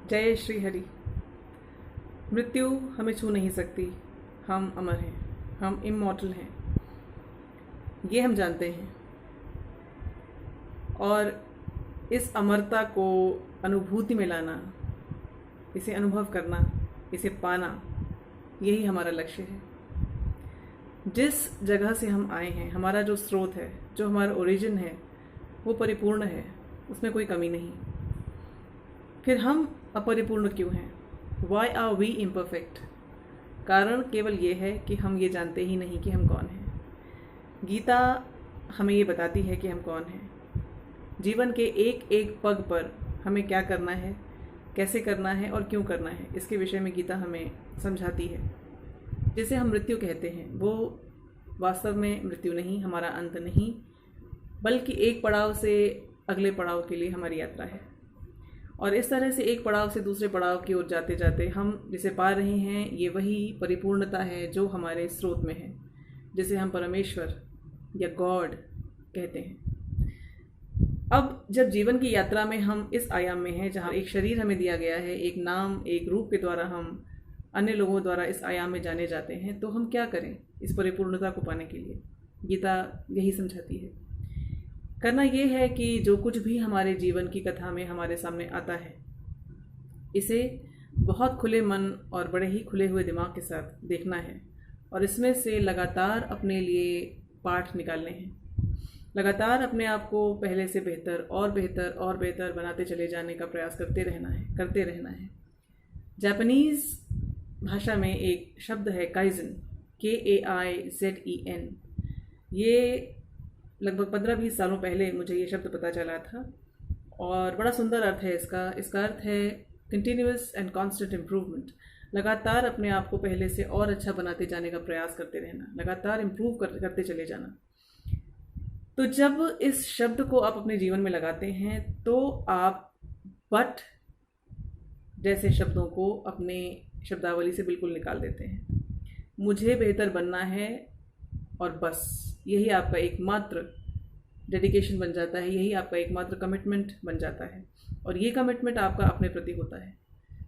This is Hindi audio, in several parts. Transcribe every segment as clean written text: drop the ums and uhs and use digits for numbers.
जय श्री हरि। मृत्यु हमें छू नहीं सकती। हम अमर हैं, हम इमॉर्टल हैं, ये हम जानते हैं। और इस अमरता को अनुभूति में लाना, इसे अनुभव करना, इसे पाना, यही हमारा लक्ष्य है। जिस जगह से हम आए हैं, हमारा जो स्रोत है, जो हमारा ओरिजिन है, वो परिपूर्ण है, उसमें कोई कमी नहीं। फिर हम अपरिपूर्ण क्यों हैं? Why are we imperfect? कारण केवल ये है कि हम ये जानते ही नहीं कि हम कौन हैं। गीता हमें ये बताती है कि हम कौन हैं। जीवन के एक एक पग पर हमें क्या करना है, कैसे करना है और क्यों करना है, इसके विषय में गीता हमें समझाती है। जिसे हम मृत्यु कहते हैं, वो वास्तव में मृत्यु नहीं, हमारा अंत नहीं, बल्कि एक पड़ाव से अगले पड़ाव के लिए हमारी यात्रा है। और इस तरह से एक पड़ाव से दूसरे पड़ाव की ओर जाते जाते हम जिसे पा रहे हैं, ये वही परिपूर्णता है जो हमारे स्रोत में है, जिसे हम परमेश्वर या गॉड कहते हैं। अब जब जीवन की यात्रा में हम इस आयाम में हैं जहाँ एक शरीर हमें दिया गया है, एक नाम, एक रूप के द्वारा हम अन्य लोगों द्वारा इस आयाम में जाने जाते हैं, तो हम क्या करें इस परिपूर्णता को पाने के लिए? गीता यही समझाती है। करना ये है कि जो कुछ भी हमारे जीवन की कथा में हमारे सामने आता है, इसे बहुत खुले मन और बड़े ही खुले हुए दिमाग के साथ देखना है और इसमें से लगातार अपने लिए पाठ निकालने हैं। लगातार अपने आप को पहले से बेहतर और बेहतर और बेहतर बनाते चले जाने का प्रयास करते रहना है। जापानीज़ भाषा में एक शब्द है काइजन, KAIZEN। ये लगभग 15-20 सालों पहले मुझे ये शब्द पता चला था और बड़ा सुंदर अर्थ है इसका। इसका अर्थ है कंटिन्यूअस एंड कांस्टेंट इम्प्रूवमेंट। लगातार अपने आप को पहले से और अच्छा बनाते जाने का प्रयास करते रहना, लगातार करते चले जाना। तो जब इस शब्द को आप अपने जीवन में लगाते हैं तो आप बट जैसे शब्दों को अपने शब्दावली से बिल्कुल निकाल देते हैं। मुझे बेहतर बनना है और बस, यही आपका एकमात्र डेडिकेशन बन जाता है, यही आपका एकमात्र कमिटमेंट बन जाता है। और ये कमिटमेंट आपका अपने प्रति होता है।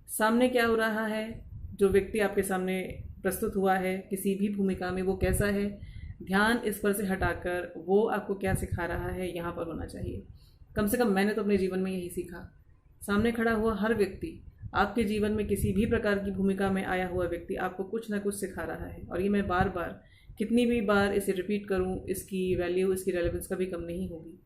सामने क्या हो रहा है, जो व्यक्ति आपके सामने प्रस्तुत हुआ है किसी भी भूमिका में, वो कैसा है, ध्यान इस पर से हटाकर वो आपको क्या सिखा रहा है, यहाँ पर होना चाहिए। कम से कम मैंने तो अपने जीवन में यही सीखा। सामने खड़ा हुआ हर व्यक्ति, आपके जीवन में किसी भी प्रकार की भूमिका में आया हुआ व्यक्ति आपको कुछ ना कुछ सिखा रहा है। और ये मैं बार बार, कितनी भी बार इसे रिपीट करूं, इसकी वैल्यू, इसकी रेलेवेंस कभी कम नहीं होगी।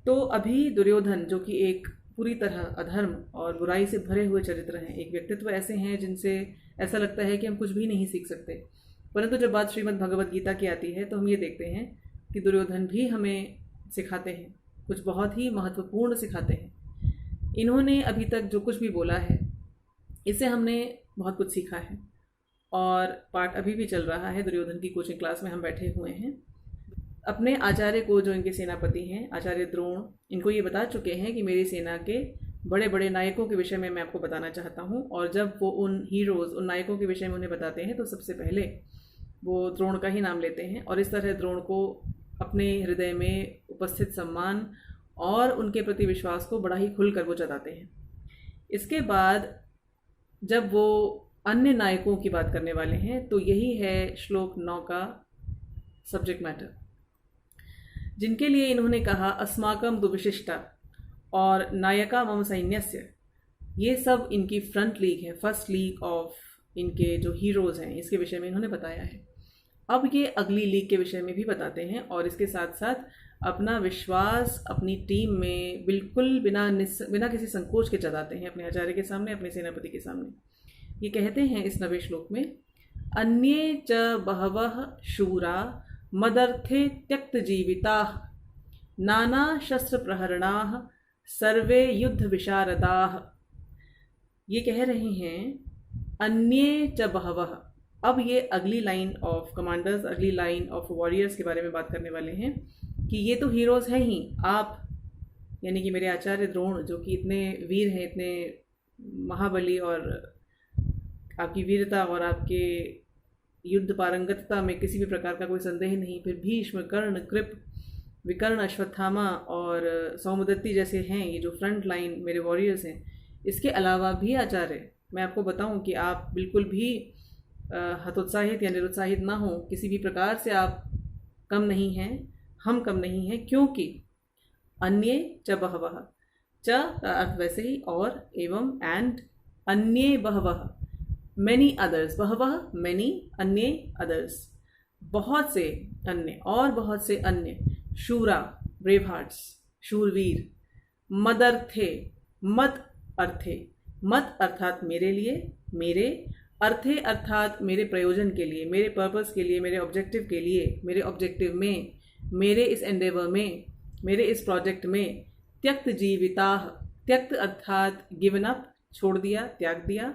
तो अभी दुर्योधन, जो कि एक पूरी तरह अधर्म और बुराई से भरे हुए चरित्र हैं, एक व्यक्तित्व ऐसे हैं जिनसे ऐसा लगता है कि हम कुछ भी नहीं सीख सकते। परंतु जब बात श्रीमद् भगवद गीता की आती है तो हम ये देखते हैं कि दुर्योधन भी हमें सिखाते हैं, कुछ बहुत ही महत्वपूर्ण सिखाते हैं। इन्होंने अभी तक जो कुछ भी बोला है, इससे हमने बहुत कुछ सीखा है और पाठ अभी भी चल रहा है। दुर्योधन की कोचिंग क्लास में हम बैठे हुए हैं। अपने आचार्य को, जो इनके सेनापति हैं, आचार्य द्रोण, इनको ये बता चुके हैं कि मेरी सेना के बड़े बड़े नायकों के विषय में मैं आपको बताना चाहता हूँ। और जब वो उन हीरोज़, उन नायकों के विषय में उन्हें बताते हैं तो सबसे पहले वो द्रोण का ही नाम लेते हैं और इस तरह द्रोण को अपने हृदय में उपस्थित सम्मान और उनके प्रति विश्वास को बड़ा ही खुलकर वो जताते हैं। इसके बाद जब वो अन्य नायकों की बात करने वाले हैं तो यही है श्लोक 9 का सब्जेक्ट मैटर, जिनके लिए इन्होंने कहा अस्माकम दुविशिष्टा और नायका मम सैन्यस्य। ये सब इनकी फ्रंट लीग है, फर्स्ट लीग ऑफ इनके जो हीरोज़ हैं, इसके विषय में इन्होंने बताया है। अब ये अगली लीग के विषय में भी बताते हैं और इसके साथ साथ अपना विश्वास अपनी टीम में बिल्कुल बिना किसी संकोच के जताते हैं, अपने आचार्य के सामने, अपने सेनापति के सामने। ये कहते हैं इस 9वें श्लोक में, अन्ये च बहवः शूरा मदर्थे त्यक्त जीविताः नाना शस्त्र प्रहरणाः सर्वे युद्ध विशारदाः। ये कह रहे हैं अन्ये च बहवः। अब ये अगली लाइन ऑफ कमांडर्स, अगली लाइन ऑफ वॉरियर्स के बारे में बात करने वाले हैं कि ये तो हीरोज़ हैं ही, आप यानी कि मेरे आचार्य द्रोण, जो कि इतने वीर हैं, इतने महाबली, और आपकी वीरता और आपके युद्ध पारंगतता में किसी भी प्रकार का कोई संदेह नहीं। फिर भीष्म, कर्ण, कृप, विकर्ण, अश्वत्थामा और सौमदत्ती जैसे हैं, ये जो फ्रंट लाइन मेरे वॉरियर्स हैं, इसके अलावा भी आचार्य, मैं आपको बताऊं कि आप बिल्कुल भी हतोत्साहित या निरुत्साहित ना हो, किसी भी प्रकार से आप कम नहीं हैं, हम कम नहीं हैं, क्योंकि अन्ये च बहवः, च का अर्थ वैसे ही और, एवं, एंड, अन्ये बहवः, मैनी अदर्स, बहवः मैनी, अन्ये अदर्स, बहुत से अन्य और बहुत से अन्य, शूरा ब्रेव हार्ट्स, शूरवीर, मदर्थे, मत अर्थे, मत अर्थात मेरे लिए, मेरे, अर्थे अर्थात मेरे प्रयोजन के लिए, मेरे पर्पस के लिए, मेरे ऑब्जेक्टिव के लिए, मेरे ऑब्जेक्टिव में, मेरे इस एंडेवर में, मेरे इस प्रोजेक्ट में, त्यक्त जीविताः, त्यक्त अर्थात गिवन अप, छोड़ दिया, त्याग दिया,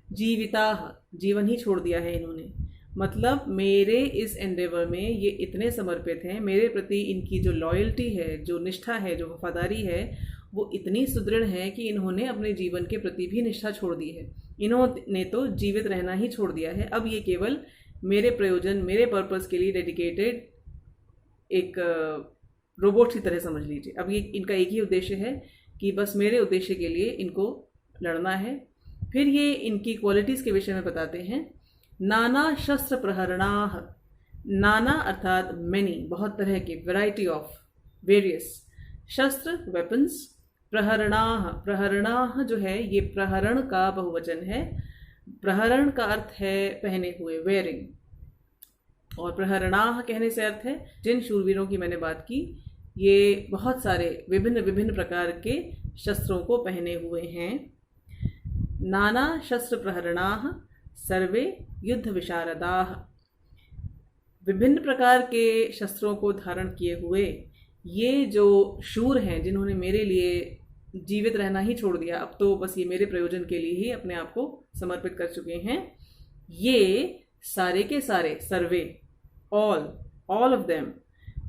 जीविताः, जीवन ही छोड़ दिया है इन्होंने, मतलब मेरे इस एंडेवर में ये इतने समर्पित हैं, मेरे प्रति इनकी जो लॉयल्टी है, जो निष्ठा है, जो वफादारी है, वो इतनी सुदृढ़ है कि इन्होंने अपने जीवन के प्रति भी निष्ठा छोड़ दी है। इन्होंने तो जीवित रहना ही छोड़ दिया है। अब ये केवल मेरे प्रयोजन, मेरे पर्पस के लिए डेडिकेटेड एक रोबोट की तरह समझ लीजिए। अब ये इनका एक ही उद्देश्य है कि बस मेरे उद्देश्य के लिए इनको लड़ना है। फिर ये इनकी क्वालिटीज़ के विषय में बताते हैं। नाना शस्त्र प्रहरणाः, नाना अर्थात मैनी, बहुत तरह के, वैरायटी ऑफ, वेरियस, शस्त्र वेपन्स, प्रहरणाः, प्रहरणाः जो है ये प्रहरण का बहुवचन है। प्रहरण का अर्थ है पहने हुए, वेयरिंग, और प्रहरणाः कहने से अर्थ है जिन शूरवीरों की मैंने बात की, ये बहुत सारे विभिन्न विभिन्न प्रकार के शस्त्रों को पहने हुए हैं। नाना शस्त्र प्रहरणाः सर्वे युद्ध विशारदाः, विभिन्न प्रकार के शस्त्रों को धारण किए हुए ये जो शूर हैं, जिन्होंने मेरे लिए जीवित रहना ही छोड़ दिया, अब तो बस ये मेरे प्रयोजन के लिए ही अपने आप को समर्पित कर चुके हैं, ये सारे के सारे, सर्वे, ऑल ऑफ देम,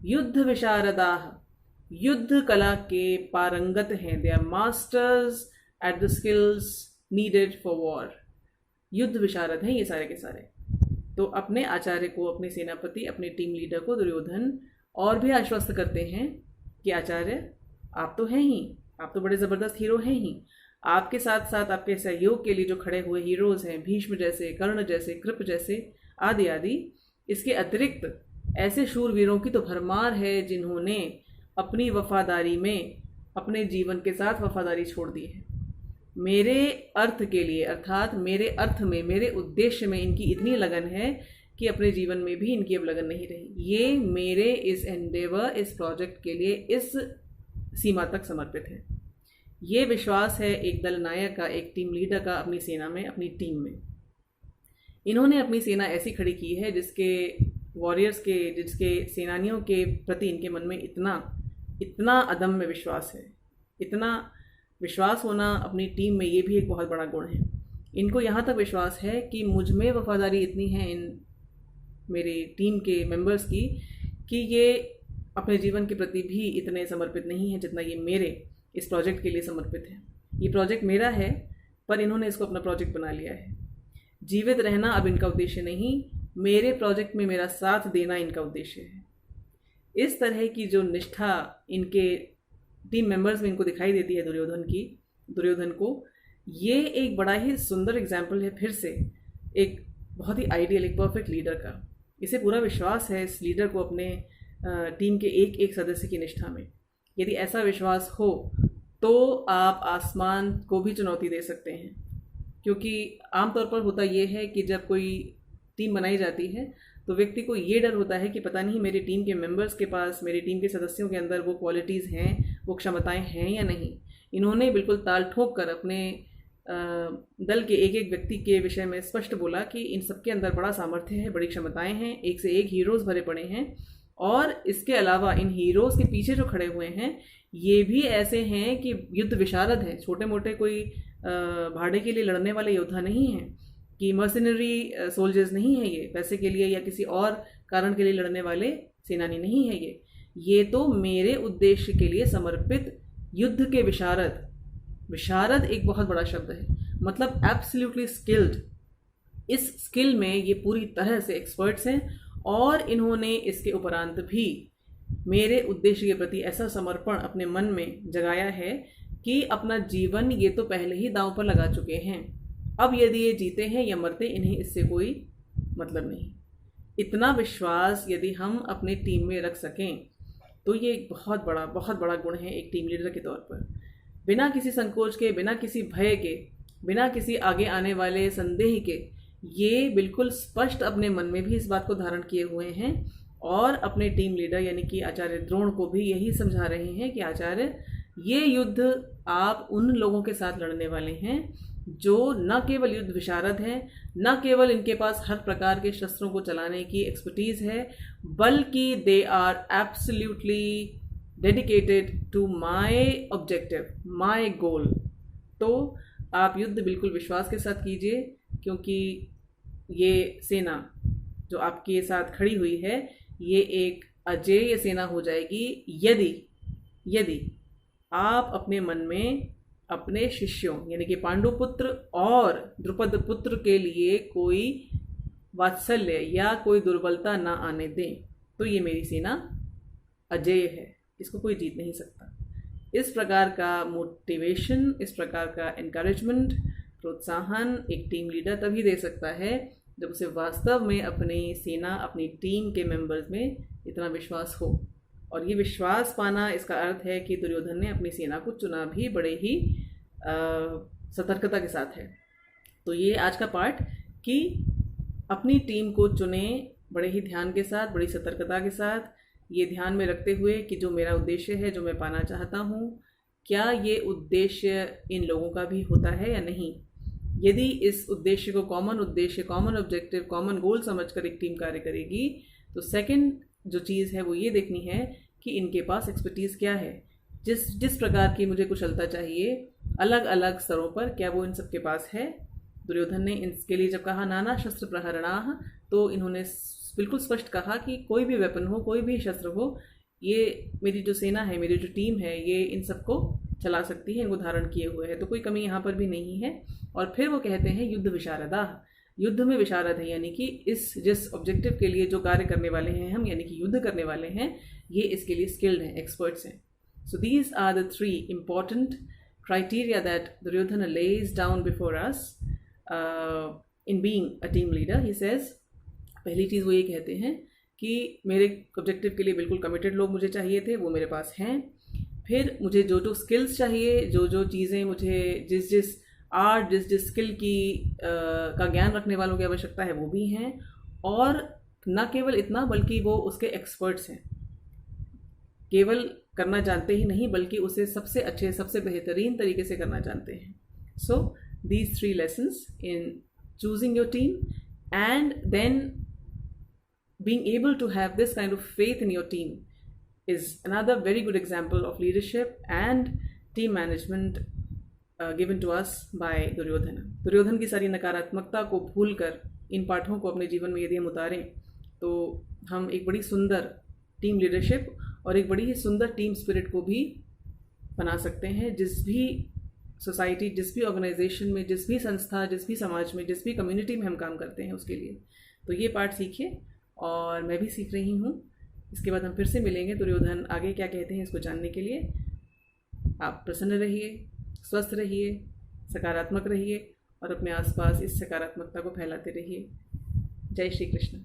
युद्ध विशारदाः, युद्ध कला के पारंगत हैं। They are masters at the skills needed for war. युद्ध विशारद हैं ये सारे के सारे। तो अपने आचार्य को, अपने सेनापति, अपने टीम लीडर को दुर्योधन और भी आश्वस्त करते हैं कि आचार्य आप तो हैं ही, आप तो बड़े ज़बरदस्त हीरो हैं ही, आपके साथ साथ आपके सहयोग के लिए जो खड़े हुए हीरोज़ हैं, भीष्म जैसे, कर्ण जैसे, कृप जैसे, आदि आदि, इसके अतिरिक्त ऐसे शूरवीरों की तो भरमार है जिन्होंने अपनी वफादारी में अपने जीवन के साथ वफादारी छोड़ दी है। मेरे अर्थ के लिए, अर्थात मेरे अर्थ में, मेरे उद्देश्य में इनकी इतनी लगन है कि अपने जीवन में भी इनकी अब लगन नहीं रही। ये मेरे इस एंडेवर, इस प्रोजेक्ट के लिए इस सीमा तक समर्पित है। ये विश्वास है एक दल नायक का, एक टीम लीडर का अपनी सेना में, अपनी टीम में। इन्होंने अपनी सेना ऐसी खड़ी की है जिसके वॉरियर्स के, जिसके सेनानियों के प्रति इनके मन में इतना अदम्य विश्वास है। इतना विश्वास होना अपनी टीम में, ये भी एक बहुत बड़ा गुण है। इनको यहाँ तक विश्वास है कि मुझ में वफादारी इतनी है इन मेरी टीम के मेंबर्स की कि ये अपने जीवन के प्रति भी इतने समर्पित नहीं है जितना ये मेरे इस प्रोजेक्ट के लिए समर्पित है। ये प्रोजेक्ट मेरा है, पर इन्होंने इसको अपना प्रोजेक्ट बना लिया है। जीवित रहना अब इनका उद्देश्य नहीं, मेरे प्रोजेक्ट में मेरा साथ देना इनका उद्देश्य है। इस तरह की जो निष्ठा इनके टीम मेंबर्स में इनको दिखाई देती है दुर्योधन को, ये एक बड़ा ही सुंदर एग्जाम्पल है फिर से एक बहुत ही आइडियल, एक परफेक्ट लीडर का। इसे पूरा विश्वास है इस लीडर को अपने टीम के एक एक सदस्य की निष्ठा में। यदि ऐसा विश्वास हो तो आप आसमान को भी चुनौती दे सकते हैं, क्योंकि आमतौर पर होता ये है कि जब कोई टीम बनाई जाती है तो व्यक्ति को ये डर होता है कि पता नहीं मेरी टीम के मेंबर्स के पास, मेरी टीम के सदस्यों के अंदर वो क्वालिटीज़ हैं, वो क्षमताएं हैं या नहीं। इन्होंने बिल्कुल ताल ठोक कर अपने दल के एक एक व्यक्ति के विषय में स्पष्ट बोला कि इन सबके अंदर बड़ा सामर्थ्य है, बड़ी क्षमताएं हैं, एक से एक हीरोज़ भरे पड़े हैं, और इसके अलावा इन हीरोज़ के पीछे जो खड़े हुए हैं ये भी ऐसे हैं कि युद्ध विशारद हैं। छोटे मोटे कोई भाड़े के लिए लड़ने वाले योद्धा नहीं हैं, कि मर्सिनरी सोल्जर्स नहीं है ये, पैसे के लिए या किसी और कारण के लिए लड़ने वाले सेनानी नहीं है ये तो मेरे उद्देश्य के लिए समर्पित युद्ध के विशारद। विशारद एक बहुत बड़ा शब्द है, मतलब एब्सोल्युटली स्किल्ड। इस स्किल में ये पूरी तरह से एक्सपर्ट्स हैं, और इन्होंने इसके उपरांत भी मेरे उद्देश्य के प्रति ऐसा समर्पण अपने मन में जगाया है कि अपना जीवन ये तो पहले ही दांव पर लगा चुके हैं, अब यदि ये जीते हैं या मरते इन्हें इससे कोई मतलब नहीं। इतना विश्वास यदि हम अपने टीम में रख सकें तो ये एक बहुत बड़ा गुण है एक टीम लीडर के तौर पर। बिना किसी संकोच के, बिना किसी भय के, बिना किसी आगे आने वाले संदेह के, ये बिल्कुल स्पष्ट अपने मन में भी इस बात को धारण किए हुए हैं और अपने टीम लीडर यानी कि आचार्य द्रोण को भी यही समझा रहे हैं कि आचार्य, ये युद्ध आप उन लोगों के साथ लड़ने वाले हैं जो न केवल युद्ध विशारद हैं, न केवल इनके पास हर प्रकार के शस्त्रों को चलाने की एक्सपर्टीज है, बल्कि they are absolutely dedicated to my objective, my goal. तो आप युद्ध बिल्कुल विश्वास के साथ कीजिए, क्योंकि ये सेना जो आपके साथ खड़ी हुई है ये एक अजेय सेना हो जाएगी यदि आप अपने मन में अपने शिष्यों यानी कि पांडुपुत्र और द्रुपद पुत्र के लिए कोई वात्सल्य या कोई दुर्बलता ना आने दें। तो ये मेरी सेना अजेय है, इसको कोई जीत नहीं सकता। इस प्रकार का मोटिवेशन, इस प्रकार का एनकरेजमेंट, प्रोत्साहन एक टीम लीडर तभी दे सकता है जब उसे वास्तव में अपनी सेना, अपनी टीम के मेंबर्स में इतना विश्वास हो। और ये विश्वास पाना, इसका अर्थ है कि दुर्योधन ने अपनी सेना को चुना भी बड़े ही सतर्कता के साथ है। तो ये आज का पार्ट कि अपनी टीम को चुने बड़े ही ध्यान के साथ, बड़ी सतर्कता के साथ, ये ध्यान में रखते हुए कि जो मेरा उद्देश्य है, जो मैं पाना चाहता हूँ, क्या ये उद्देश्य इन लोगों का भी होता है या नहीं। यदि इस उद्देश्य को कॉमन उद्देश्य, कॉमन ऑब्जेक्टिव, कॉमन गोल समझकर एक टीम कार्य करेगी, तो सेकंड जो चीज़ है वो ये देखनी है कि इनके पास एक्सपर्टीज़ क्या है। जिस प्रकार की मुझे कुशलता चाहिए अलग अलग स्तरों पर, क्या वो इन सबके पास है। दुर्योधन ने इसके लिए जब कहा नाना शस्त्र प्रहरणाः, तो इन्होंने बिल्कुल स्पष्ट कहा कि कोई भी वेपन हो, कोई भी शस्त्र हो, ये मेरी जो सेना है, मेरी जो टीम है, ये इन सबको चला सकती है, इनको धारण किए हुए है, तो कोई कमी यहाँ पर भी नहीं है। और फिर वो कहते हैं युद्ध विशारदाः, युद्ध में विशारद है, यानी कि जिस ऑब्जेक्टिव के लिए जो कार्य करने वाले हैं हम, यानी कि युद्ध करने वाले हैं, ये इसके लिए स्किल्ड हैं, एक्सपर्ट्स हैं। So these are the 3 important criteria that Duryodhana lays down before us in being a team leader. He says, पहली चीज़ वो ये कहते हैं कि मेरे ऑब्जेक्टिव के लिए बिल्कुल कमिटेड लोग मुझे चाहिए थे, वो मेरे पास हैं। फिर मुझे जो स्किल्स चाहिए, जो चीज़ें मुझे जिस आर्ट, जिस स्किल की का ज्ञान रखने वालों की आवश्यकता है, वो भी हैं। और न केवल इतना, बल्कि वो उसके एक्सपर्ट्स हैं, केवल करना जानते ही नहीं, बल्कि उसे सबसे अच्छे, सबसे बेहतरीन तरीके से करना जानते हैं। So these 3 lessons in choosing your team and then being able to have this kind of faith in your team is another very good example of leadership and team management given to us by Duryodhan. Duryodhan की सारी नकारात्मकता को भूलकर इन पाठों को अपने जीवन में यदि हम उतारें, तो हम एक बड़ी सुंदर टीम लीडरशिप और एक बड़ी ही सुंदर टीम स्पिरिट को भी बना सकते हैं। जिस भी सोसाइटी, जिस भी ऑर्गेनाइजेशन में, जिस भी संस्था, जिस भी समाज में, जिस भी कम्युनिटी में हम काम करते हैं उसके लिए। तो ये पाठ सीखिए और मैं भी सीख रही हूँ। इसके बाद हम फिर से मिलेंगे दुर्योधन आगे क्या कहते हैं इसको जानने के लिए। आप प्रसन्न रहिए, स्वस्थ रहिए, सकारात्मक रहिए और अपने आसपास इस सकारात्मकता को फैलाते रहिए। जय श्री कृष्ण।